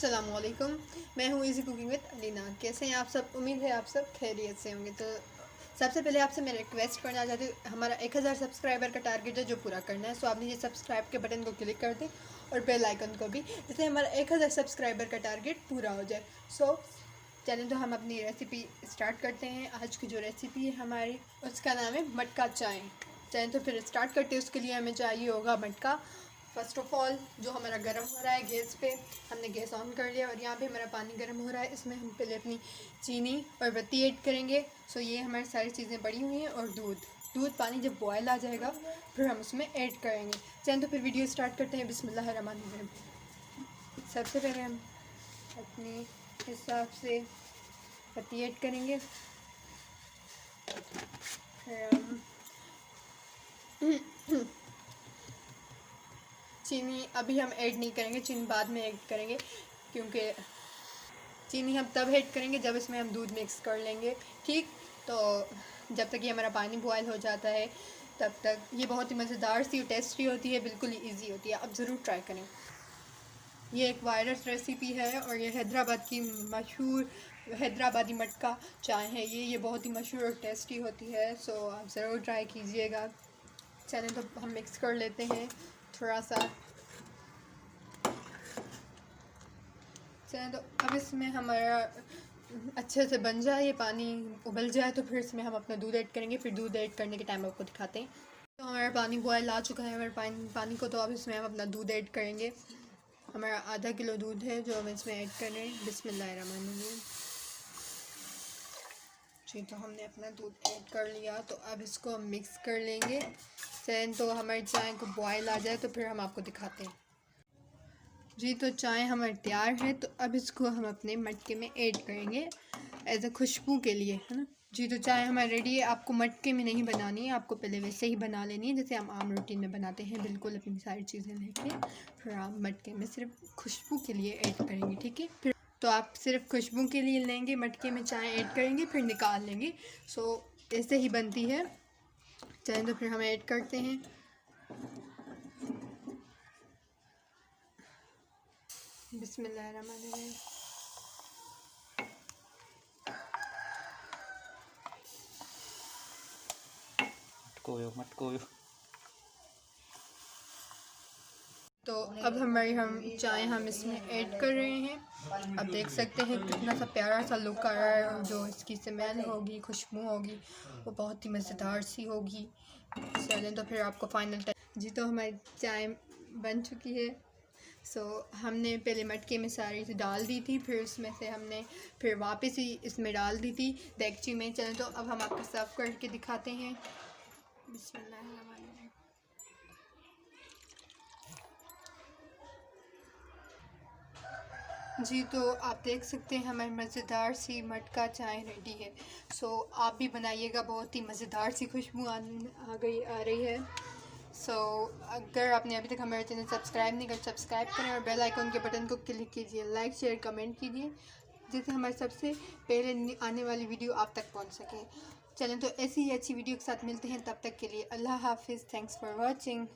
अस्सलामुअलैकुम, मैं हूँ इजी कुकिंग विद अलीना। कैसे हैं आप सब? उम्मीद है आप सब खैरियत से होंगे। तो सबसे पहले आपसे मैं रिक्वेस्ट करना चाहती हूँ, हमारा 1000 सब्सक्राइबर का टारगेट है जो पूरा करना है। सो आप नीचे सब्सक्राइब के बटन को क्लिक कर दें और बेल आइकन को भी, जिससे हमारा 1000 सब्सक्राइबर का टारगेट पूरा हो जाए। सो चलें तो हम अपनी रेसिपी स्टार्ट करते हैं। आज की जो रेसिपी है हमारी, उसका नाम है मटका चाय। चलें तो फिर स्टार्ट करते हैं। उसके लिए हमें चाहिए होगा मटका। फ़र्स्ट ऑफ़ ऑल जो हमारा गर्म हो रहा है गैस पे, हमने गैस ऑन कर लिया और यहाँ पे हमारा पानी गर्म हो रहा है। इसमें हम पहले अपनी चीनी और बत्ती ऐड करेंगे। सो ये हमारी सारी चीज़ें पड़ी हुई हैं और दूध पानी जब बॉयल आ जाएगा फिर हम उसमें ऐड करेंगे। चलें तो फिर वीडियो स्टार्ट करते हैं। बिस्मिल्लाहिर्रहमानिर्रहीम। सबसे पहले हम अपने हिसाब से पत्ती ऐड करेंगे। चीनी अभी हम ऐड नहीं करेंगे, चीनी बाद में ऐड करेंगे, क्योंकि चीनी हम तब ऐड करेंगे जब इसमें हम दूध मिक्स कर लेंगे। ठीक, तो जब तक ये हमारा पानी बॉयल हो जाता है तब तक ये बहुत ही मज़ेदार सी टेस्टी होती है, बिल्कुल ही ईजी होती है। आप ज़रूर ट्राई करें। ये एक वायरल रेसिपी है और ये हैदराबाद की मशहूर हैदराबादी मटका चाय है। ये बहुत ही मशहूर और टेस्टी होती है। सो आप ज़रूर ट्राई कीजिएगा। चलें तो हम मिक्स कर लेते हैं थोड़ा सा। चलें तो अब इसमें हमारा अच्छे से बन जाए, ये पानी उबल जाए, तो फिर इसमें हम अपना दूध ऐड करेंगे। फिर दूध ऐड करने के टाइम आपको दिखाते हैं। तो हमारा पानी बॉयल आ चुका है हमारे पानी को, तो अब इसमें हम अपना दूध ऐड करेंगे। हमारा आधा किलो दूध है जो हम इसमें ऐड कर रहे हैं। बिस्मिल्लाहिर्रहमानिर्रहीम। जी, तो हमने अपना दूध ऐड कर लिया, तो अब इसको हम मिक्स कर लेंगे। चलें तो हमारी चाय को बॉयल आ जाए तो फिर हम आपको दिखाते हैं। जी, तो चाय हमारी तैयार है, तो अब इसको हम अपने मटके में ऐड करेंगे एज अ खुशबू के लिए, है ना। जी, तो चाय हमारी रेडी है। आपको मटके में नहीं बनानी है, आपको पहले वैसे ही बना लेनी है जैसे हम आम रोटी में बनाते हैं। बिल्कुल अपनी सारी चीज़ें लेके फिर आप मटके में सिर्फ खुशबू के लिए ऐड करेंगे। ठीक है, फिर तो आप सिर्फ खुशबू के लिए लेंगे, मटके में चाय ऐड करेंगे फिर निकाल लेंगे। सो ऐसे ही बनती है। चाय तो फिर हम ऐड करते हैं। बिस्मिल्लाहिर्रहमानिर्रहीम। मत कोयो। तो अब हम चाय हम इसमें ऐड कर रहे हैं। अब देख सकते हैं कितना सा प्यारा सा लुक आ रहा है, और जो इसकी स्मेल होगी, खुशबू होगी, वो बहुत ही मज़ेदार सी होगी। चलें तो फिर आपको फाइनल जी, तो हमारी चाय बन चुकी है। सो हमने पहले मटके में सारी डाल दी थी, फिर उसमें से हमने फिर वापस ही इसमें डाल दी थी देगची में। चलें तो अब हम आपको सर्व करके दिखाते हैं। बिस्मिल्लाहिर्रहमानिर्रहीम। जी, तो आप देख सकते हैं हमारी मज़ेदार सी मटका चाय रेडी है। सो आप भी बनाइएगा, बहुत ही मज़ेदार सी खुशबू आ रही है। सो अगर आपने अभी तक हमारे चैनल सब्सक्राइब नहीं कर, सब्सक्राइब करें और बेल आइकन के बटन को क्लिक कीजिए। लाइक शेयर कमेंट कीजिए, जिससे हमारे सबसे पहले आने वाली वीडियो आप तक पहुंच सके। चलें तो ऐसी ही अच्छी वीडियो के साथ मिलते हैं। तब तक के लिए अल्लाह हाफिज़। Thanks for watching.